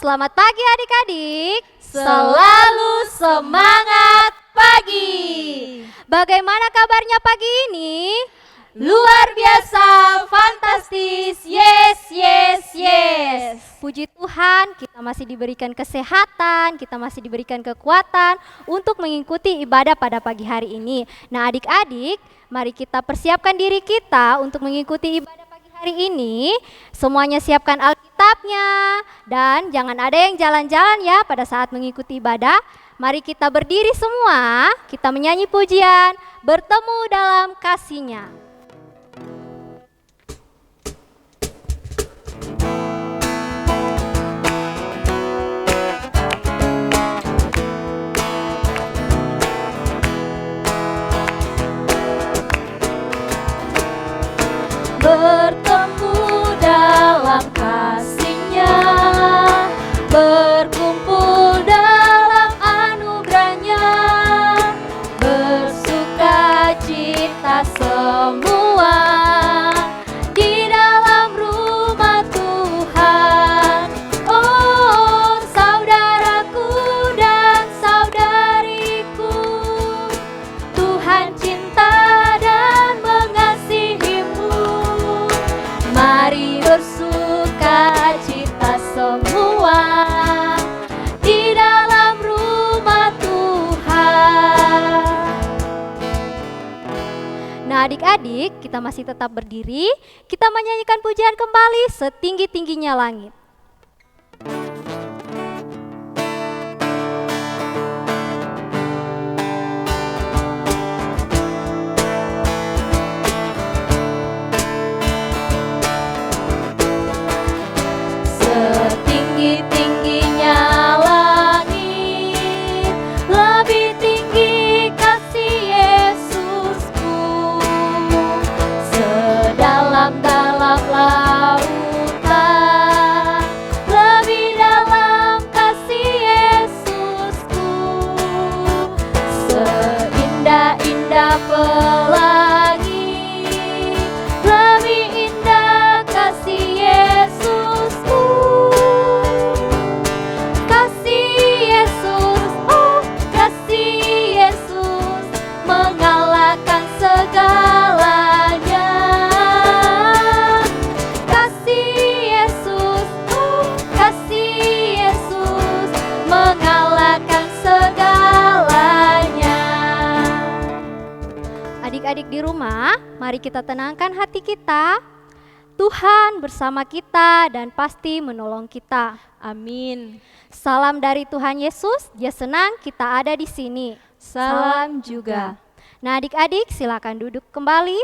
Selamat pagi adik-adik. Selalu semangat pagi. Bagaimana kabarnya pagi ini? Luar biasa, fantastis, yes, yes, yes. Puji Tuhan, kita masih diberikan kesehatan, kita masih diberikan kekuatan untuk mengikuti ibadah pada pagi hari ini. Nah adik-adik, mari kita persiapkan diri kita untuk mengikuti ibadah pagi hari ini. Semuanya siapkan Alkitabnya dan jangan ada yang jalan-jalan ya pada saat mengikuti ibadah. Mari kita berdiri semua, kita menyanyi pujian, bertemu dalam kasih-Nya. Bertemu dalam kasih-Nya, berkumpul dalam anugerah-Nya, bersuka cita semua di dalam rumah Tuhan. Oh saudaraku dan saudariku, Tuhan cinta dan mengasihimu. Mari bersuka cita semua di dalam rumah Tuhan. Nah adik-adik, kita masih tetap berdiri, kita menyanyikan pujian kembali setinggi-tingginya langit. Setinggi-tingginya langit, lebih tinggi kasih Yesusku. Sedalam-dalam lautan, lebih dalam kasih Yesusku. Seindah-indah pelangi, lebih indah kasih Yesusku. Kasih Yesus, oh kasih Yesus, mengalahkan segalanya. Kasih Yesus, oh kasih Yesus, mengalahkan segalanya. Adik-adik di rumah, mari kita tenangkan hati kita. Tuhan bersama kita dan pasti menolong kita. Amin. Salam dari Tuhan Yesus, Dia senang kita ada di sini. Salam juga. Nah adik-adik silakan duduk kembali.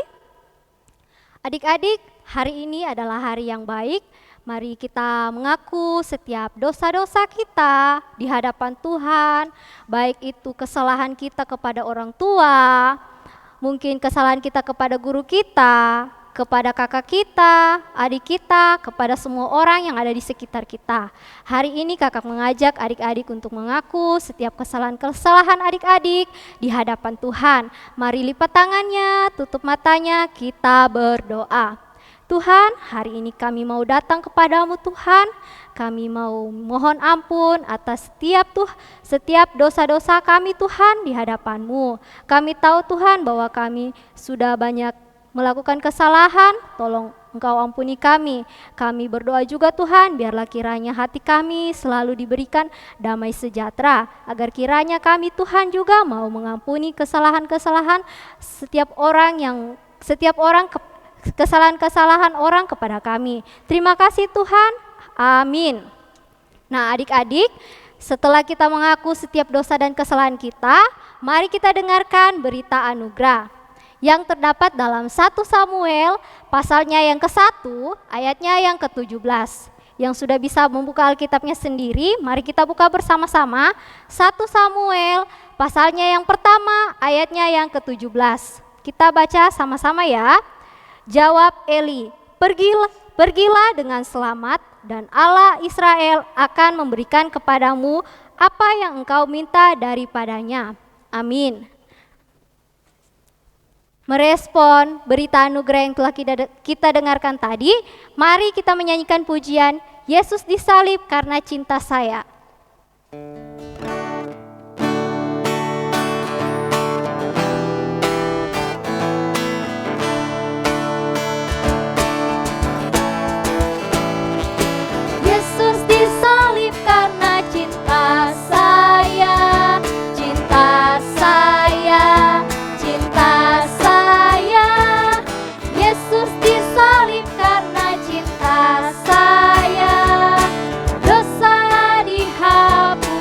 Adik-adik, hari ini adalah hari yang baik. Mari kita mengaku setiap dosa-dosa kita di hadapan Tuhan. Baik itu kesalahan kita kepada orang tua, mungkin kesalahan kita kepada guru kita, kepada kakak kita, adik kita, kepada semua orang yang ada di sekitar kita. Hari ini kakak mengajak adik-adik untuk mengaku setiap kesalahan-kesalahan adik-adik di hadapan Tuhan. Mari lipat tangannya, tutup matanya, kita berdoa. Tuhan, hari ini kami mau datang kepadamu Tuhan. Kami mau mohon ampun atas setiap dosa-dosa kami Tuhan di hadapan-Mu. Kami tahu Tuhan bahwa kami sudah banyak melakukan kesalahan, tolong Engkau ampuni kami. Kami berdoa juga Tuhan, biarlah kiranya hati kami selalu diberikan damai sejahtera, agar kiranya kami Tuhan juga mau mengampuni kesalahan-kesalahan kesalahan-kesalahan orang kepada kami. Terima kasih Tuhan, amin. Nah adik-adik, setelah kita mengaku setiap dosa dan kesalahan kita, mari kita dengarkan berita anugerah yang terdapat dalam 1 Samuel pasalnya yang ke-1 ayatnya yang ke-17. Yang sudah bisa membuka Alkitabnya sendiri, mari kita buka bersama-sama 1 Samuel pasalnya yang pertama ayatnya yang ke-17. Kita baca sama-sama ya. Jawab Eli, pergilah dengan selamat dan Allah Israel akan memberikan kepadamu apa yang engkau minta daripadanya. Amin. Merespon berita anugerah yang telah kita dengarkan tadi, mari kita menyanyikan pujian Yesus disalib karena cinta saya. Yesus disalib karena cinta saya, cinta saya, cinta saya. Yesus disalib karena cinta saya, dosa dihapuskan.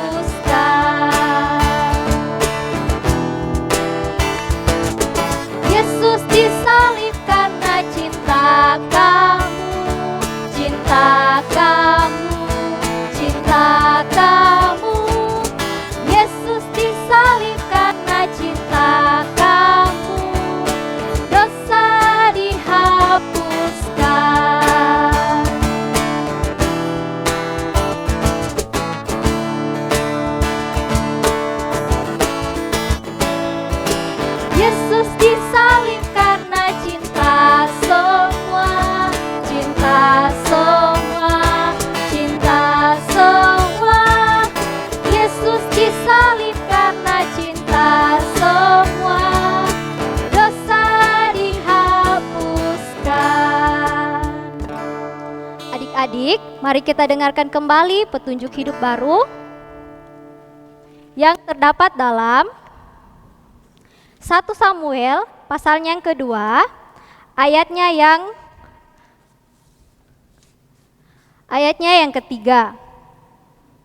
Yesus disalib karena cinta kamu, cinta kamu, cinta kamu. Yesus disalib karena cinta kamu, dosa dihapuskan. Yesus disalib karena cinta semua, cinta semua, cinta semua. Yesus disalib karena cinta semua, dosa dihapuskan. Adik-adik, mari kita dengarkan kembali petunjuk hidup baru yang terdapat dalam 1 Samuel pasalnya yang kedua, ayatnya yang ketiga.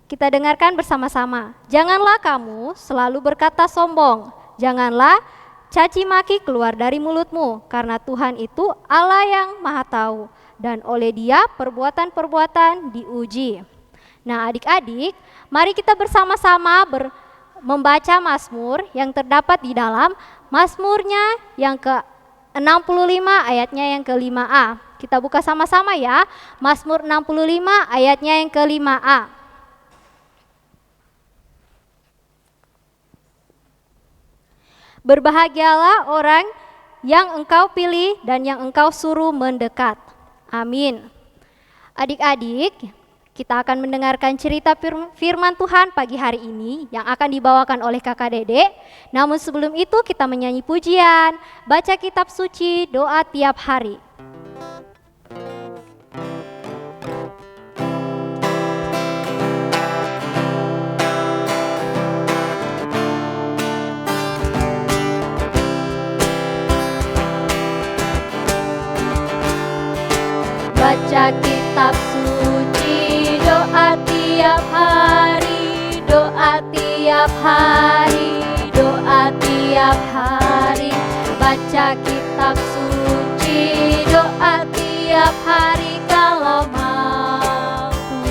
Kita dengarkan bersama-sama. Janganlah kamu selalu berkata sombong, janganlah caci maki keluar dari mulutmu, karena Tuhan itu Allah yang Maha Tahu, dan oleh Dia perbuatan-perbuatan diuji. Nah, adik-adik, mari kita bersama-sama membaca Mazmur yang terdapat di dalam Mazmurnya yang ke-65 ayatnya yang ke-5a. Kita buka sama-sama ya, Mazmur 65 ayatnya yang ke-5a. Berbahagialah orang yang Engkau pilih dan yang Engkau suruh mendekat. Amin. Adik-adik, kita akan mendengarkan cerita firman Tuhan pagi hari ini yang akan dibawakan oleh Kakak Dede. Namun sebelum itu kita menyanyi pujian, baca kitab suci, doa tiap hari. Baca kitab suci, doa tiap hari, doa tiap hari, doa tiap hari. Baca kitab suci, doa tiap hari kalau mampu.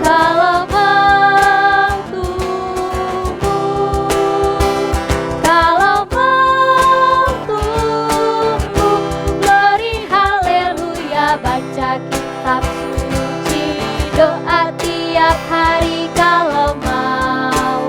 Kalau mampu, kalau mampu, glory haleluya. Baca kitab suci, doa tiap hari kalau mampu.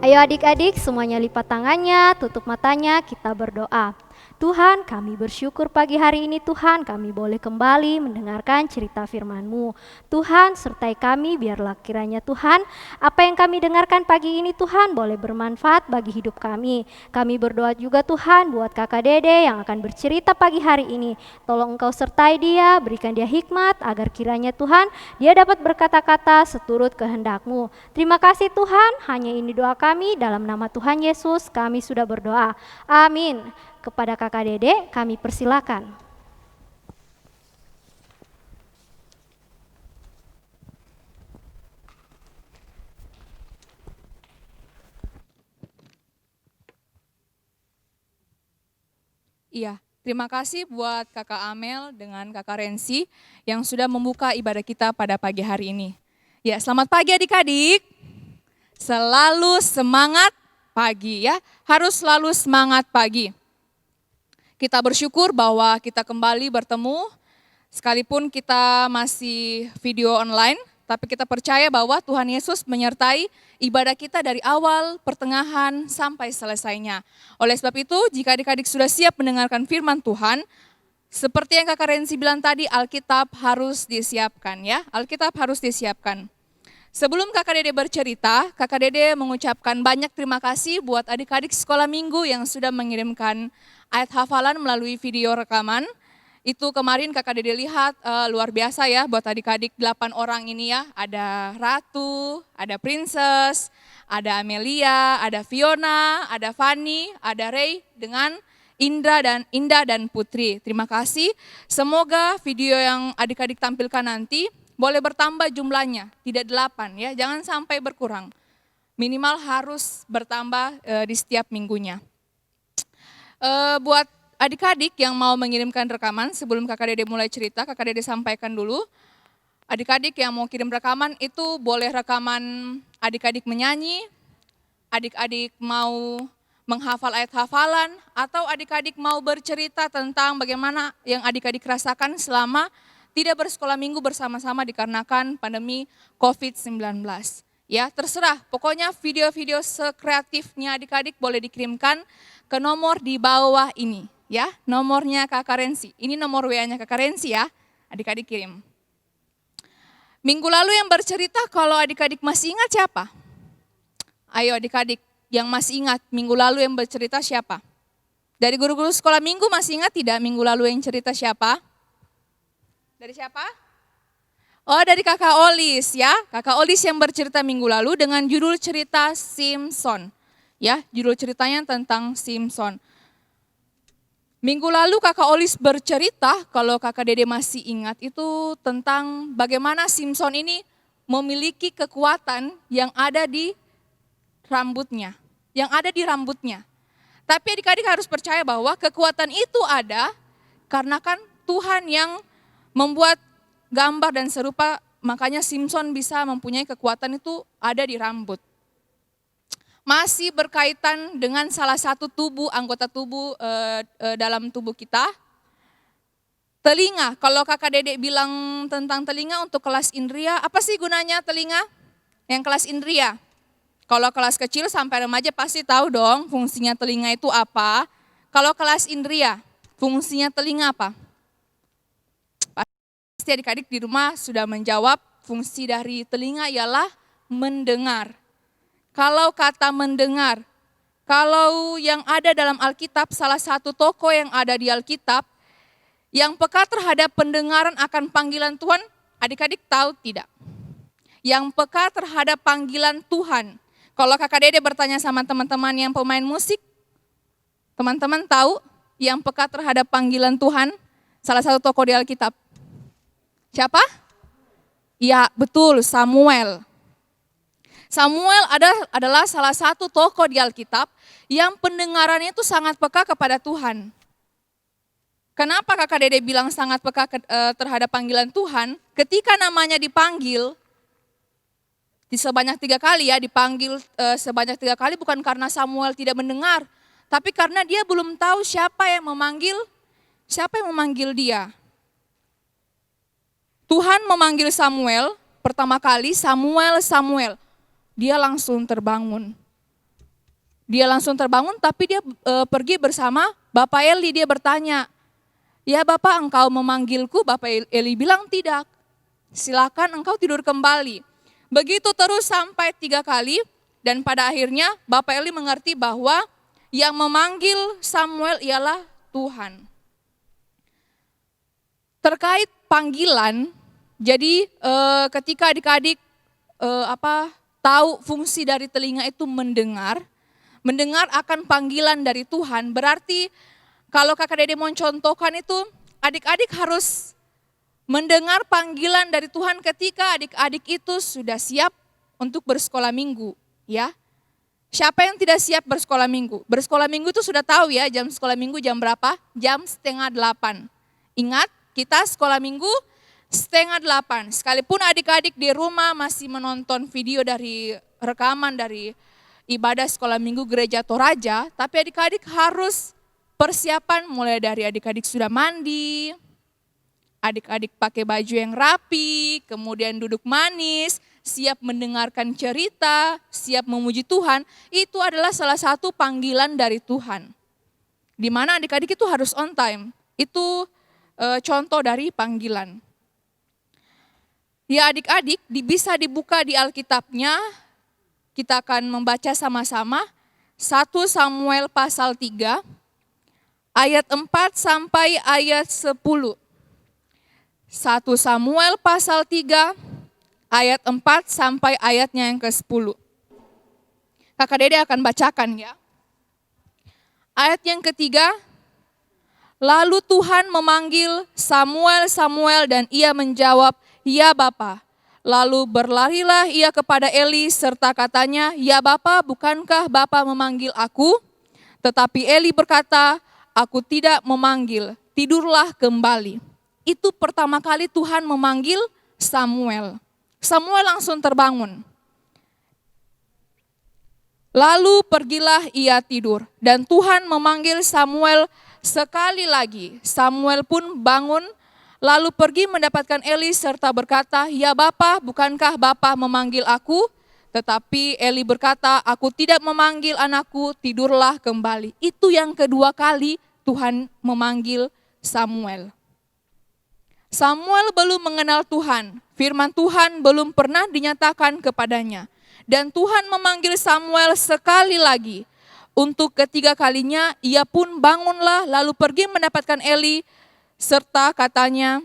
Ayo adik-adik semuanya lipat tangannya, tutup matanya, kita berdoa. Tuhan, kami bersyukur pagi hari ini Tuhan, kami boleh kembali mendengarkan cerita firman-Mu. Tuhan, sertai kami biarlah kiranya Tuhan, apa yang kami dengarkan pagi ini Tuhan boleh bermanfaat bagi hidup kami. Kami berdoa juga Tuhan buat Kakak Dede yang akan bercerita pagi hari ini. Tolong Engkau sertai dia, berikan dia hikmat agar kiranya Tuhan dia dapat berkata-kata seturut kehendak-Mu. Terima kasih Tuhan, hanya ini doa kami dalam nama Tuhan Yesus kami sudah berdoa. Amin. Kepada Kakak Dede kami persilakan. Iya, terima kasih buat Kakak Amel dengan Kakak Rensi yang sudah membuka ibadah kita pada pagi hari ini. Ya, selamat pagi adik-adik. Selalu semangat pagi ya, harus selalu semangat pagi. Kita bersyukur bahwa kita kembali bertemu, sekalipun kita masih video online, Tapi kita percaya bahwa Tuhan Yesus menyertai ibadah kita dari awal, pertengahan, sampai selesainya. Oleh sebab itu, jika adik-adik sudah siap mendengarkan firman Tuhan, seperti yang Kakak Rensi bilang tadi, Alkitab harus disiapkan ya. Alkitab harus disiapkan. Sebelum Kakak Dede bercerita, Kakak Dede mengucapkan banyak terima kasih buat adik-adik sekolah minggu yang sudah mengirimkan ayat hafalan melalui video rekaman. Itu kemarin Kakak Dede lihat luar biasa ya buat adik-adik 8 orang ini ya. Ada Ratu, ada Princess, ada Amelia, ada Fiona, ada Fanny, ada Ray dengan Indah dan Putri. Terima kasih. Semoga video yang adik-adik tampilkan nanti boleh bertambah jumlahnya, tidak 8 ya. Jangan sampai berkurang. Minimal harus bertambah di setiap minggunya. Buat adik-adik yang mau mengirimkan rekaman, sebelum Kakak Dede mulai cerita, Kakak Dede sampaikan dulu. Adik-adik yang mau kirim rekaman itu boleh rekaman adik-adik menyanyi, adik-adik mau menghafal ayat hafalan, atau adik-adik mau bercerita tentang bagaimana yang adik-adik rasakan selama tidak bersekolah minggu bersama-sama dikarenakan pandemi COVID-19. Ya, terserah, pokoknya video-video sekreatifnya adik-adik boleh dikirimkan ke nomor di bawah ini. Ya, nomornya Kakak Rensi. Ini nomor WA-nya Kakak Rensi ya, adik-adik kirim. Minggu lalu yang bercerita kalau adik-adik masih ingat siapa? Ayo adik-adik yang masih ingat minggu lalu yang bercerita siapa? Dari guru-guru sekolah minggu masih ingat tidak minggu lalu yang cerita siapa? Dari siapa? Oh, dari Kakak Olis ya. Kakak Olis yang bercerita minggu lalu dengan judul cerita Simpson. Ya, judul ceritanya tentang Simpson. Minggu lalu Kakak Olis bercerita, kalau Kakak Dede masih ingat, itu tentang bagaimana Simpson ini memiliki kekuatan yang ada di rambutnya. Yang ada di rambutnya. Tapi adik-adik harus percaya bahwa kekuatan itu ada karena kan Tuhan yang membuat gambar dan serupa, makanya Simpson bisa mempunyai kekuatan itu ada di rambut. Masih berkaitan dengan salah satu anggota tubuh dalam tubuh kita. Telinga, kalau Kakak Dedek bilang tentang telinga untuk kelas indria, apa sih gunanya telinga? Yang kelas indria. Kalau kelas kecil sampai remaja pasti tahu dong fungsinya telinga itu apa. Kalau kelas indria, fungsinya telinga apa? Pasti adik-adik di rumah sudah menjawab, fungsi dari telinga ialah mendengar. Kalau kata mendengar, kalau yang ada dalam Alkitab, salah satu tokoh yang ada di Alkitab, yang peka terhadap pendengaran akan panggilan Tuhan, adik-adik tahu tidak? Yang peka terhadap panggilan Tuhan. Kalau Kakak Dede bertanya sama teman-teman yang pemain musik, teman-teman tahu yang peka terhadap panggilan Tuhan, salah satu tokoh di Alkitab. Siapa? Ya betul, Samuel. Samuel adalah salah satu tokoh di Alkitab yang pendengarannya itu sangat peka kepada Tuhan. Kenapa Kakak Dede bilang sangat peka terhadap panggilan Tuhan? Ketika namanya dipanggil, sebanyak 3 kali ya, dipanggil sebanyak 3 kali bukan karena Samuel tidak mendengar, tapi karena dia belum tahu siapa yang memanggil dia. Tuhan memanggil Samuel, pertama kali Samuel. Dia langsung terbangun. Tapi dia pergi bersama Bapak Eli, dia bertanya, "Ya Bapak, engkau memanggilku?" Bapak Eli bilang, "Tidak, silakan engkau tidur kembali." Begitu terus sampai 3 kali dan pada akhirnya Bapak Eli mengerti bahwa yang memanggil Samuel ialah Tuhan. Terkait panggilan, jadi ketika adik-adik tahu fungsi dari telinga itu mendengar akan panggilan dari Tuhan, berarti kalau Kakak Dede mau contohkan itu, adik-adik harus mendengar panggilan dari Tuhan ketika adik-adik itu sudah siap untuk bersekolah minggu, ya. Siapa yang tidak siap bersekolah minggu? Bersekolah minggu itu sudah tahu ya, jam sekolah minggu jam berapa? Jam 7:30. Ingat, kita sekolah minggu 7:30. Sekalipun adik-adik di rumah masih menonton video dari rekaman dari ibadah sekolah minggu gereja Toraja, tapi adik-adik harus persiapan mulai dari adik-adik sudah mandi, Adik-adik pakai baju yang rapi, kemudian duduk manis, siap mendengarkan cerita, siap memuji Tuhan, itu adalah salah satu panggilan dari Tuhan. Di mana adik-adik itu harus on time. Itu contoh dari panggilan. Ya adik-adik, bisa dibuka di Alkitabnya, kita akan membaca sama-sama 1 Samuel pasal 3, ayat 4 sampai ayat 10. 1 Samuel pasal 3, ayat 4 sampai ayatnya yang ke-10. Kakak Dede akan bacakan ya. Ayat yang ketiga, lalu Tuhan memanggil Samuel, Samuel, dan ia menjawab, ya Bapa. Lalu berlarilah ia kepada Eli serta katanya, ya Bapa, bukankah Bapa memanggil aku? Tetapi Eli berkata, aku tidak memanggil, tidurlah kembali. Itu pertama kali Tuhan memanggil Samuel. Samuel langsung terbangun. Lalu pergilah ia tidur dan Tuhan memanggil Samuel sekali lagi. Samuel pun bangun lalu pergi mendapatkan Eli serta berkata, ya Bapa, bukankah Bapa memanggil aku? Tetapi Eli berkata, aku tidak memanggil anakku, tidurlah kembali. Itu yang kedua kali Tuhan memanggil Samuel. Samuel belum mengenal Tuhan, firman Tuhan belum pernah dinyatakan kepadanya. Dan Tuhan memanggil Samuel sekali lagi. Untuk ketiga kalinya ia pun bangunlah lalu pergi mendapatkan Eli serta katanya,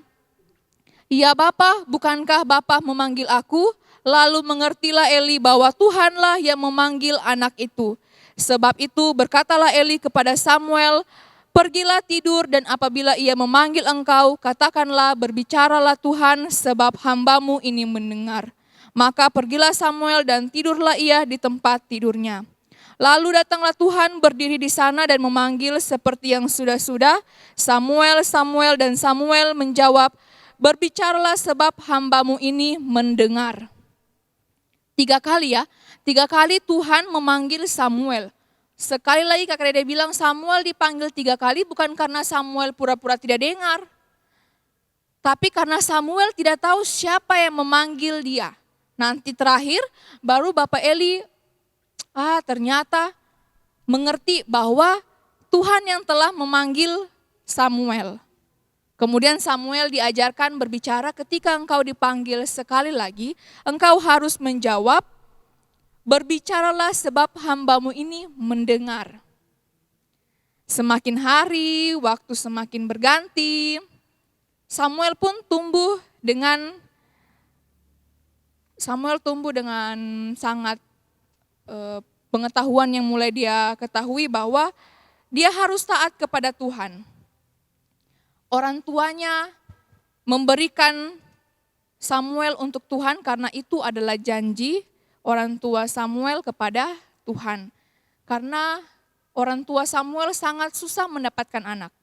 ya Bapa, bukankah Bapa memanggil aku? Lalu mengertilah Eli bahwa Tuhanlah yang memanggil anak itu. Sebab itu berkatalah Eli kepada Samuel, pergilah tidur dan apabila ia memanggil engkau, katakanlah berbicaralah Tuhan sebab hambamu ini mendengar. Maka pergilah Samuel dan tidurlah ia di tempat tidurnya. Lalu datanglah Tuhan berdiri di sana dan memanggil seperti yang sudah-sudah, Samuel, Samuel, dan Samuel menjawab, berbicaralah sebab hambamu ini mendengar. 3 kali ya, 3 kali Tuhan memanggil Samuel. Sekali lagi Kakak Dede bilang Samuel dipanggil 3 kali bukan karena Samuel pura-pura tidak dengar. Tapi karena Samuel tidak tahu siapa yang memanggil dia. Nanti terakhir baru Bapak Eli ternyata mengerti bahwa Tuhan yang telah memanggil Samuel. Kemudian Samuel diajarkan berbicara ketika engkau dipanggil sekali lagi, engkau harus menjawab, berbicaralah sebab hambamu ini mendengar. Semakin hari, waktu semakin berganti, Samuel pun tumbuh dengan sangat pengetahuan yang mulai dia ketahui bahwa dia harus taat kepada Tuhan. Orang tuanya memberikan Samuel untuk Tuhan karena itu adalah janji orang tua Samuel kepada Tuhan. Karena orang tua Samuel sangat susah mendapatkan anak.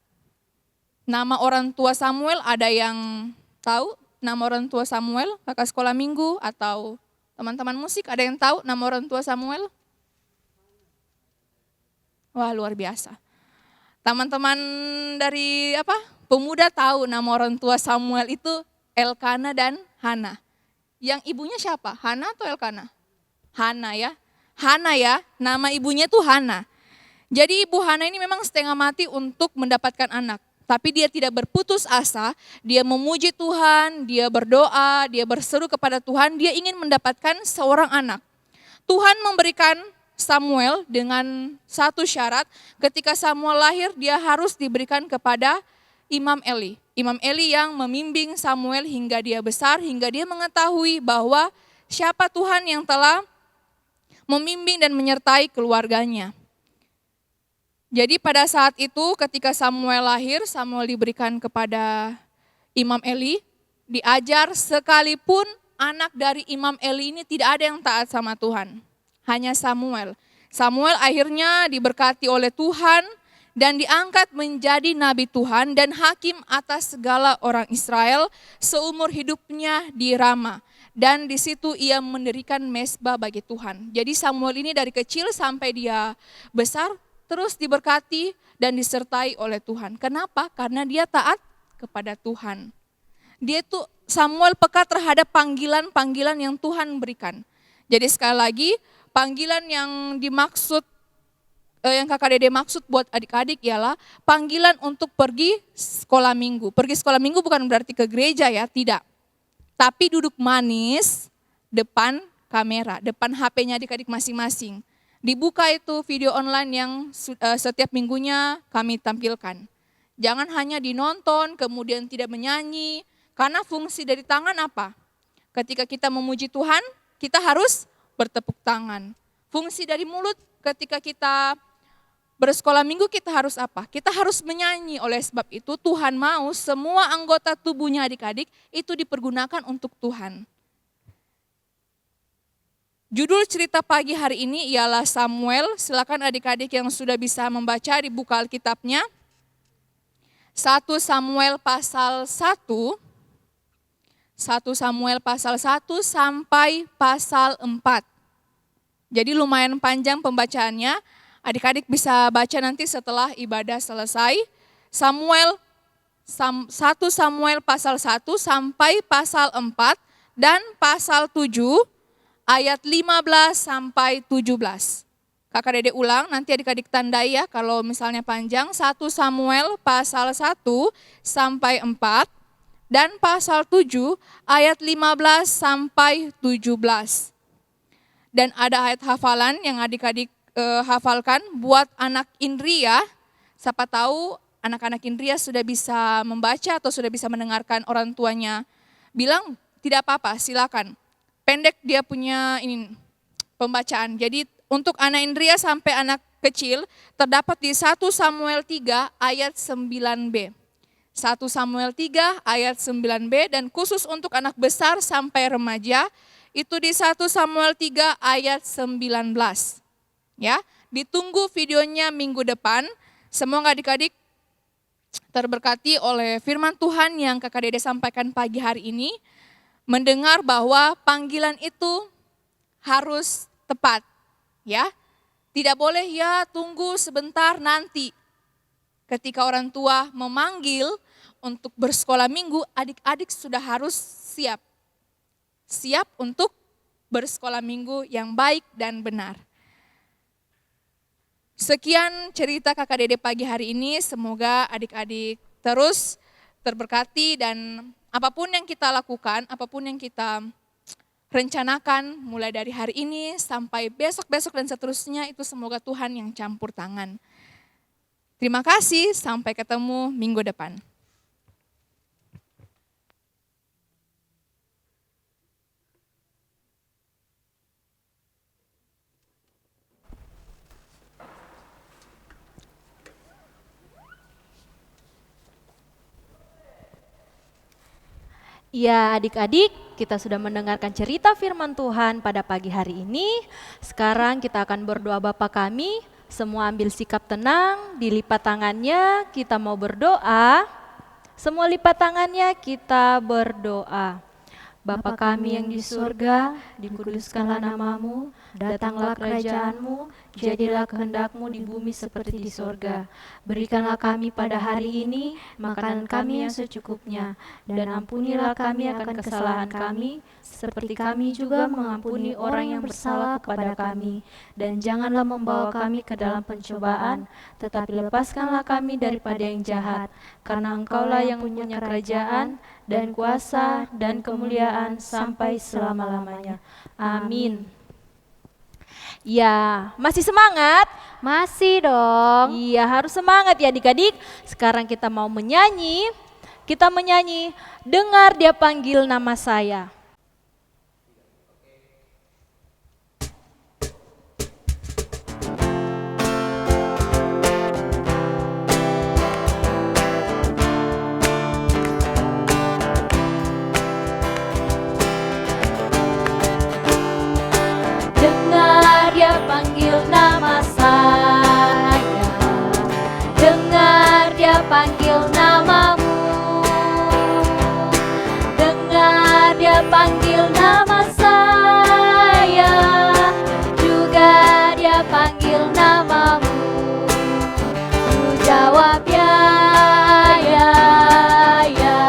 Nama orang tua Samuel ada yang tahu? Nama orang tua Samuel, kakak sekolah minggu atau teman-teman musik ada yang tahu nama orang tua Samuel? Wah, luar biasa. Teman-teman dari pemuda tahu nama orang tua Samuel itu Elkana dan Hana. Yang ibunya siapa? Hana atau Elkana? Hana ya. Hana ya, nama ibunya tuh Hana. Jadi ibu Hana ini memang setengah mati untuk mendapatkan anak. Tapi dia tidak berputus asa, dia memuji Tuhan, dia berdoa, dia berseru kepada Tuhan, dia ingin mendapatkan seorang anak. Tuhan memberikan Samuel dengan satu syarat, ketika Samuel lahir dia harus diberikan kepada Imam Eli. Imam Eli yang membimbing Samuel hingga dia besar, hingga dia mengetahui bahwa siapa Tuhan yang telah membimbing dan menyertai keluarganya. Jadi pada saat itu ketika Samuel lahir, Samuel diberikan kepada Imam Eli, diajar sekalipun anak dari Imam Eli ini tidak ada yang taat sama Tuhan. Hanya Samuel. Samuel akhirnya diberkati oleh Tuhan dan diangkat menjadi nabi Tuhan dan hakim atas segala orang Israel seumur hidupnya di Rama. Dan di situ ia mendirikan mezbah bagi Tuhan. Jadi Samuel ini dari kecil sampai dia besar terus diberkati dan disertai oleh Tuhan. Kenapa? Karena dia taat kepada Tuhan. Dia tuh Samuel peka terhadap panggilan-panggilan yang Tuhan berikan. Jadi sekali lagi, panggilan yang dimaksud, yang kakak dede maksud buat adik-adik ialah panggilan untuk pergi sekolah minggu. Pergi sekolah minggu bukan berarti ke gereja ya, tidak. Tapi duduk manis depan kamera, depan HP-nya adik-adik masing-masing. Dibuka itu video online yang setiap minggunya kami tampilkan. Jangan hanya dinonton, kemudian tidak menyanyi. Karena fungsi dari tangan apa? Ketika kita memuji Tuhan, kita harus bertepuk tangan. Fungsi dari mulut ketika kita bersekolah minggu, kita harus apa? Kita harus menyanyi. Oleh sebab itu Tuhan mau semua anggota tubuhnya adik-adik itu dipergunakan untuk Tuhan. Judul cerita pagi hari ini ialah Samuel. Silakan adik-adik yang sudah bisa membaca dibuka Alkitabnya. 1 Samuel pasal 1. 1 Samuel pasal 1 sampai pasal 4. Jadi lumayan panjang pembacaannya. Adik-adik bisa baca nanti setelah ibadah selesai. 1 Samuel pasal 1 sampai pasal 4 dan pasal 7 ayat 15 sampai 17. Kakak dede ulang, nanti adik-adik tandai ya kalau misalnya panjang. 1 Samuel pasal 1 sampai 4 dan pasal 7 ayat 15 sampai 17. Dan ada ayat hafalan yang adik-adik hafalkan buat anak Indria. Siapa tahu anak-anak Indria sudah bisa membaca atau sudah bisa mendengarkan orang tuanya bilang tidak apa-apa, silakan. Pendek dia punya ini pembacaan. Jadi untuk anak Indria sampai anak kecil terdapat di 1 Samuel 3 ayat 9b. 1 Samuel 3 ayat 9b dan khusus untuk anak besar sampai remaja itu di 1 Samuel 3 ayat 19. Ya, ditunggu videonya minggu depan. Semoga adik-adik terberkati oleh firman Tuhan yang kakak dede sampaikan pagi hari ini. Mendengar bahwa panggilan itu harus tepat. Ya, tidak boleh ya tunggu sebentar nanti. Ketika orang tua memanggil untuk bersekolah minggu, adik-adik sudah harus siap. Siap untuk bersekolah minggu yang baik dan benar. Sekian cerita kakak dede pagi hari ini, semoga adik-adik terus terberkati dan apapun yang kita lakukan, apapun yang kita rencanakan mulai dari hari ini sampai besok-besok dan seterusnya itu semoga Tuhan yang campur tangan. Terima kasih, sampai ketemu minggu depan. Ya adik-adik, kita sudah mendengarkan cerita firman Tuhan pada pagi hari ini. Sekarang kita akan berdoa Bapa kami. Semua ambil sikap tenang, dilipat tangannya, kita mau berdoa. Semua lipat tangannya, kita berdoa. Bapa kami yang di surga, dikuduskanlah namamu, datanglah kerajaanmu, jadilah kehendak-Mu di bumi seperti di surga. Berikanlah kami pada hari ini makanan kami yang secukupnya, dan ampunilah kami akan kesalahan kami, seperti kami juga mengampuni orang yang bersalah kepada kami. Dan janganlah membawa kami ke dalam pencobaan, tetapi lepaskanlah kami daripada yang jahat, karena Engkaulah yang punya kerajaan, dan kuasa, dan kemuliaan sampai selama-lamanya. Amin. Ya, masih semangat? Masih dong. Iya, harus semangat ya adik-adik. Sekarang kita mau menyanyi. Kita menyanyi, dengar dia panggil nama saya. Dengar dia panggil nama saya, dengar dia panggil namamu, dengar dia panggil nama saya, juga dia panggil namamu. Ku jawab ya, ya, ya.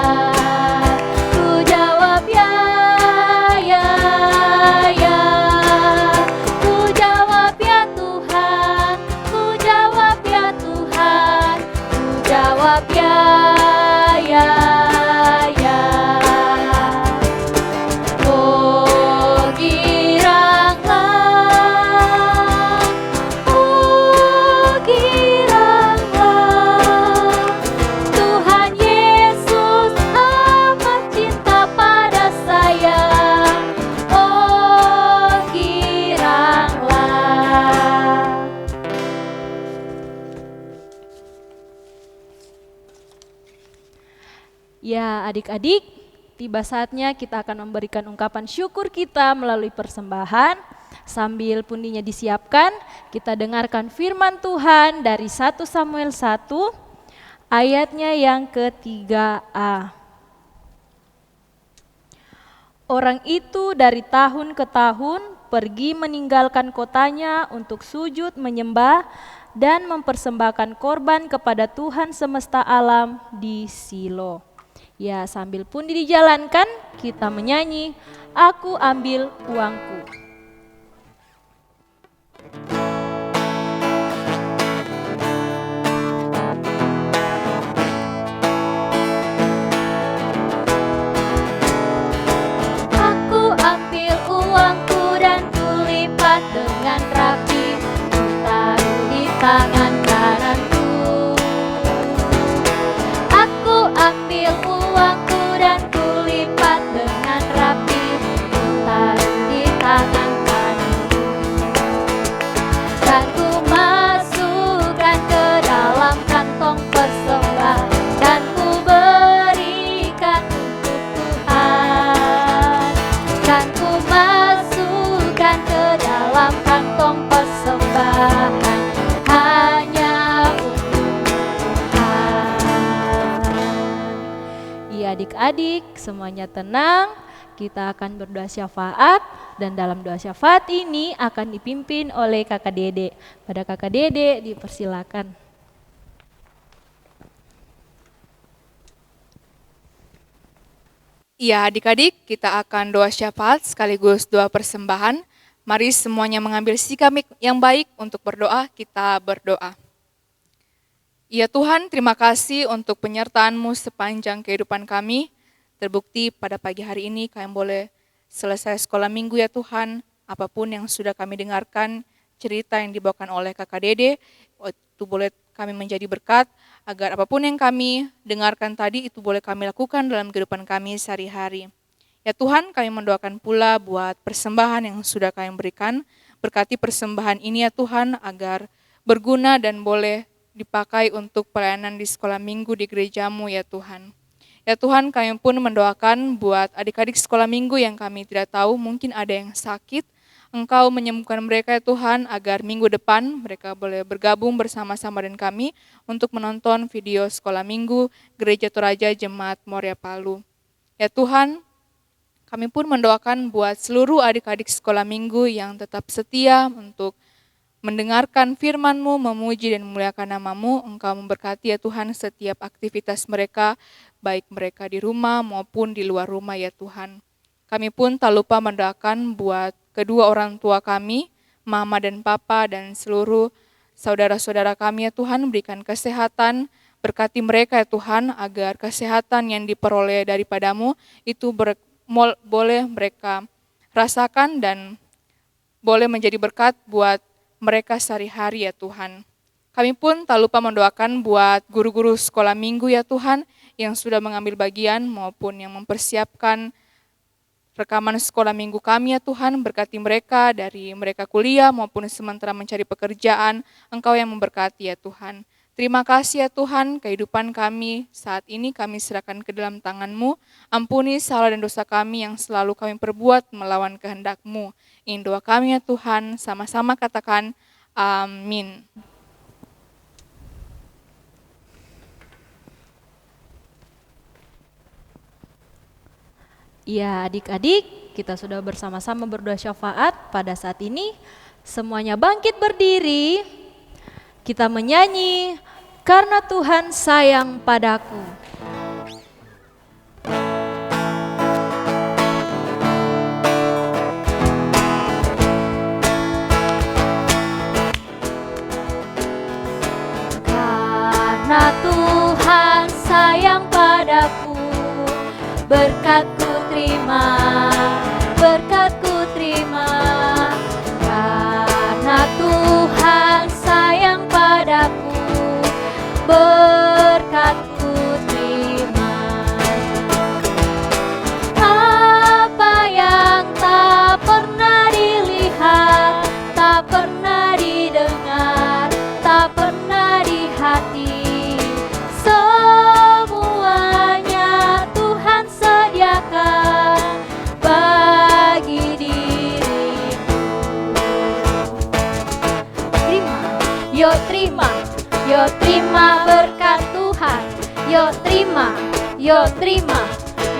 adik-adik, tiba saatnya kita akan memberikan ungkapan syukur kita melalui persembahan. Sambil pundinya disiapkan, kita dengarkan firman Tuhan dari 1 Samuel 1 ayatnya yang ke-3a. Orang itu dari tahun ke tahun pergi meninggalkan kotanya untuk sujud menyembah dan mempersembahkan korban kepada Tuhan semesta alam di Silo. Ya, sambil pun dijalankan, kita menyanyi, "Aku ambil uangku." Aku ambil uangku dan kulipat dengan rapi, kutaruh di tangan kananku. Aku ambil uangku dan kulipat dengan rapi, kutaruh di tangan kananku. Dan ku masukkan ke dalam kantong persembahan dan ku berikan untuk Tuhan. Dan ku masukkan ke dalam kantong persembahan hanya untuk Tuhan. Ya adik-adik, semuanya tenang. Kita akan berdoa syafaat dan dalam doa syafaat ini akan dipimpin oleh Kakak Dede. Pada Kakak Dede dipersilakan. Iya adik-adik, kita akan doa syafaat sekaligus doa persembahan. Mari semuanya mengambil sikap yang baik untuk berdoa, kita berdoa. Ya Tuhan, terima kasih untuk penyertaan-Mu sepanjang kehidupan kami. Terbukti pada pagi hari ini kami boleh selesai sekolah minggu ya Tuhan. Apapun yang sudah kami dengarkan, cerita yang dibawakan oleh Kakak Dede, itu boleh kami menjadi berkat, agar apapun yang kami dengarkan tadi itu boleh kami lakukan dalam kehidupan kami sehari-hari. Ya Tuhan, kami mendoakan pula buat persembahan yang sudah kami berikan. Berkati persembahan ini ya Tuhan, agar berguna dan boleh dipakai untuk pelayanan di sekolah minggu di gereja-Mu ya Tuhan. Ya Tuhan, kami pun mendoakan buat adik-adik sekolah minggu yang kami tidak tahu, mungkin ada yang sakit. Engkau menyembuhkan mereka ya Tuhan, agar minggu depan mereka boleh bergabung bersama-sama dengan kami untuk menonton video sekolah minggu Gereja Toraja Jemaat Moria Palu. Ya Tuhan, kami pun mendoakan buat seluruh adik-adik sekolah minggu yang tetap setia untuk mendengarkan firman-Mu, memuji dan memuliakan nama-Mu. Engkau memberkati ya Tuhan setiap aktivitas mereka, baik mereka di rumah maupun di luar rumah ya Tuhan. Kami pun tak lupa mendoakan buat kedua orang tua kami, Mama dan Papa dan seluruh saudara-saudara kami ya Tuhan, berikan kesehatan, berkati mereka ya Tuhan, agar kesehatan yang diperoleh daripada-Mu itu boleh mereka rasakan dan boleh menjadi berkat buat mereka sehari-hari ya Tuhan. Kami pun tak lupa mendoakan buat guru-guru sekolah minggu ya Tuhan, yang sudah mengambil bagian maupun yang mempersiapkan rekaman sekolah minggu kami ya Tuhan. Berkati mereka dari mereka kuliah maupun sementara mencari pekerjaan. Engkau yang memberkati ya Tuhan. Terima kasih ya Tuhan, kehidupan kami saat ini kami serahkan ke dalam tangan-Mu. Ampuni salah dan dosa kami yang selalu kami perbuat melawan kehendak-Mu. Ini doa kami ya Tuhan, sama-sama katakan amin. Ya adik-adik, kita sudah bersama-sama berdoa syafaat. Pada saat ini semuanya bangkit berdiri. Kita menyanyi, "Karena Tuhan sayang padaku." Karena Tuhan sayang padaku, berkat-Ku terima, berkat-Ku terima. Karena Tuhan sayang padaku, berkat-Ku terima. Apa yang tak pernah dilihat, tak pernah didengar, tak pernah di hati, semuanya Tuhan terima berkat Tuhan. Yuk terima, yuk terima,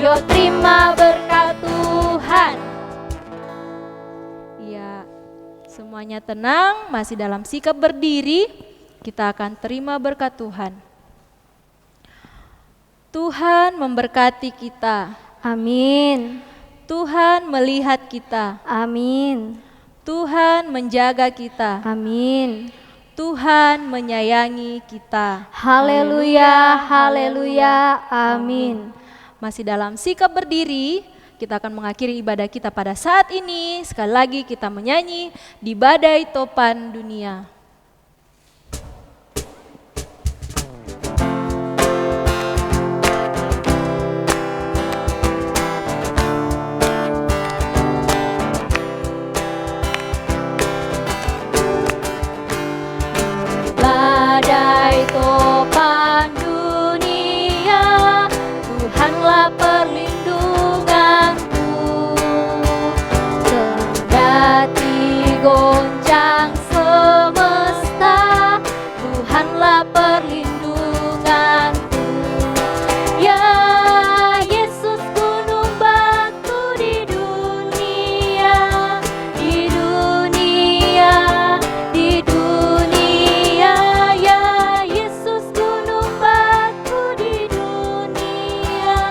yuk terima berkat Tuhan. Ya, semuanya tenang, masih dalam sikap berdiri. Kita akan terima berkat Tuhan. Tuhan memberkati kita. Amin. Tuhan melihat kita. Amin. Tuhan menjaga kita. Amin. Tuhan menyayangi kita. Haleluya, haleluya, amin. Masih dalam sikap berdiri, kita akan mengakhiri ibadah kita pada saat ini. Sekali lagi kita menyanyi di badai topan dunia. Badai topan dunia, Tuhanlah perlindunganku. Kendati goncang semesta, Tuhanlah perlindunganku. Ya Yesus gunung batu di dunia, di dunia, di dunia. Ya Yesus gunung batu di dunia,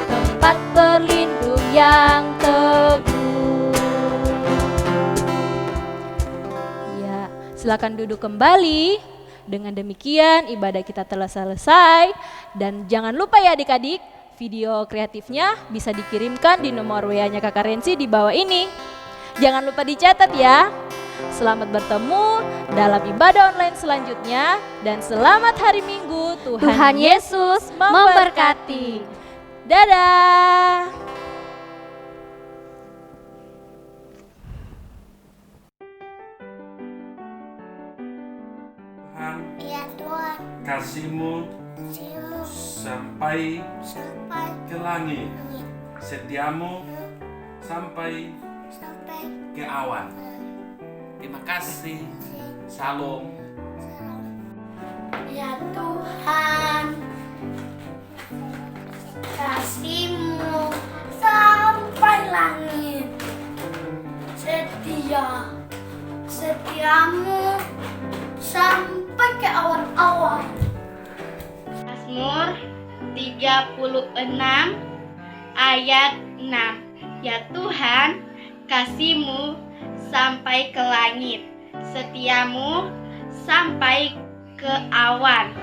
tempat berlindung yang teguh. Ya, silakan duduk kembali. Dengan demikian ibadah kita telah selesai. Dan jangan lupa ya adik-adik, video kreatifnya bisa dikirimkan di nomor WA-nya Kakak Rensi di bawah ini. Jangan lupa dicatat ya. Selamat bertemu dalam ibadah online selanjutnya. Dan selamat hari Minggu. Tuhan Yesus memberkati. Dadah. Tuhan, Ya Tuhan, kasih-Mu kasih-Mu sampai sampai ke langit, langit, setiamu sampai sampai ke awan. Terima kasih. Salam. Ya Tuhan, kasih-Mu sampai langit, setiamu sampai ke awan-awan. Mazmur 36 ayat 6. Ya Tuhan, kasih-Mu sampai ke langit, setiamu sampai ke awan.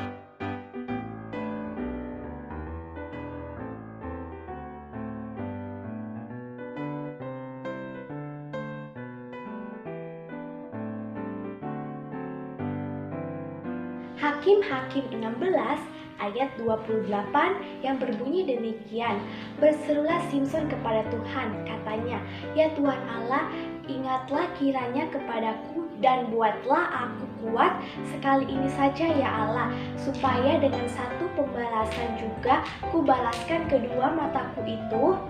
Hakim-Hakim 16 ayat 28 yang berbunyi demikian. Berserulah Simson kepada Tuhan, katanya, "Ya Tuhan Allah, ingatlah kiranya kepadaku dan buatlah aku kuat sekali ini saja ya Allah, supaya dengan satu pembalasan juga kubalaskan kedua mataku itu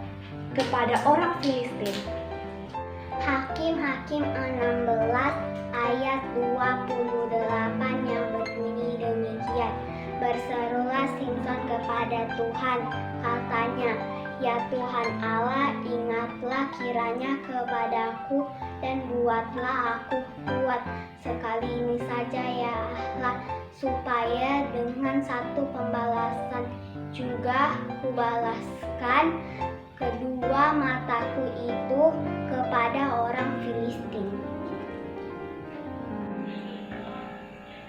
kepada orang Filistin." Hakim-Hakim 16 ayat 28 yang berbunyi demikian. Berserulah Simson kepada Tuhan, katanya, "Ya Tuhan Allah, ingatlah kiranya kepadaku dan buatlah aku kuat sekali ini saja ya Allah, supaya dengan satu pembalasan juga kubalaskan kedua mataku itu kepada orang Filistin."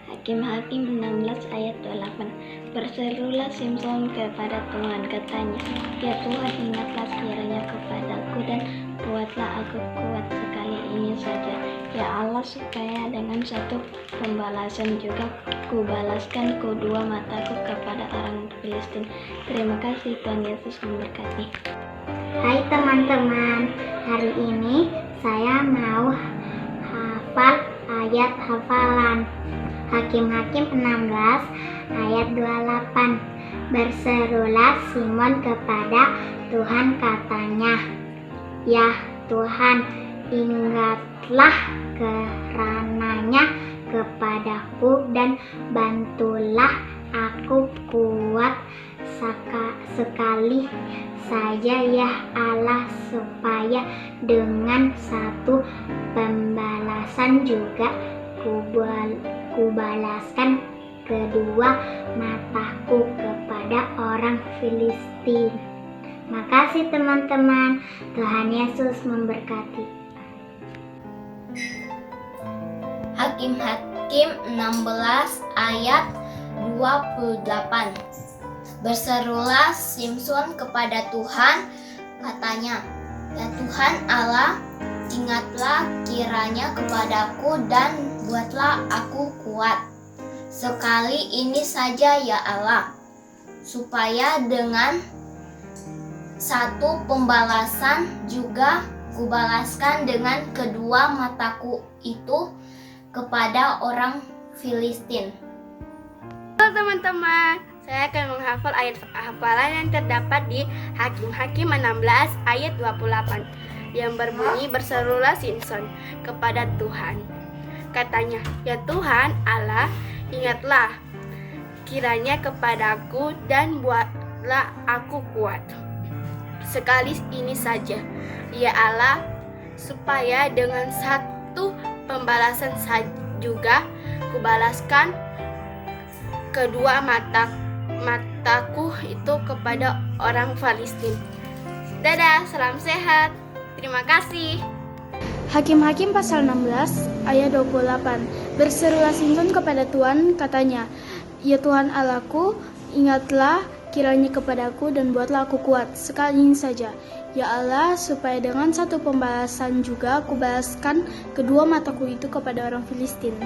Hakim-Hakim 16 ayat 28. Berserulah Simson kepada Tuhan, katanya, "Ya Tuhan, ingatlah kiranya kepadaku dan buatlah aku kuat sekali ini saja ya Allah, supaya dengan satu pembalasan juga kubalaskan kedua mataku kepada orang Filistin." Terima kasih, Tuhan Yesus memberkati. Hai teman-teman, hari ini saya mau hafal ayat hafalan. Hakim-Hakim 16 ayat 28. Berserulah Simon kepada Tuhan, katanya, "Ya Tuhan, ingatlah kerananya kepadaku dan bantulah aku kuat sekali saja ya Allah, supaya dengan satu pembalasan juga kubalaskan kedua mataku kepada orang Filistin. Makasih teman-teman, Tuhan Yesus memberkati. Hakim-Hakim 16 ayat 28. Berserulah Simson kepada Tuhan, katanya, "Ya Tuhan Allah, ingatlah kiranya kepadaku dan buatlah aku kuat. Sekali ini saja ya Allah, supaya dengan satu pembalasan juga kubalaskan dengan kedua mataku itu kepada orang Filistin." Halo teman-teman, saya akan menghafal ayat hafalan yang terdapat di Hakim-Hakim 16 ayat 28 yang berbunyi, berserulah Simson kepada Tuhan. Katanya, "Ya Tuhan Allah, ingatlah kiranya kepadaku dan buatlah aku kuat. Sekali ini saja, ya Allah, supaya dengan satu pembalasan juga kubalaskan kedua mataku itu kepada orang Palestina." Dadah, salam sehat. Terima kasih. Hakim-Hakim pasal 16 ayat 28. Berserulah Simson kepada Tuhan, katanya, "Ya Tuhan Allahku, ingatlah kiranya kepadaku dan buatlah aku kuat. Sekali ini saja, ya Allah, supaya dengan satu pembalasan juga kubalaskan kedua mataku itu kepada orang Filistin."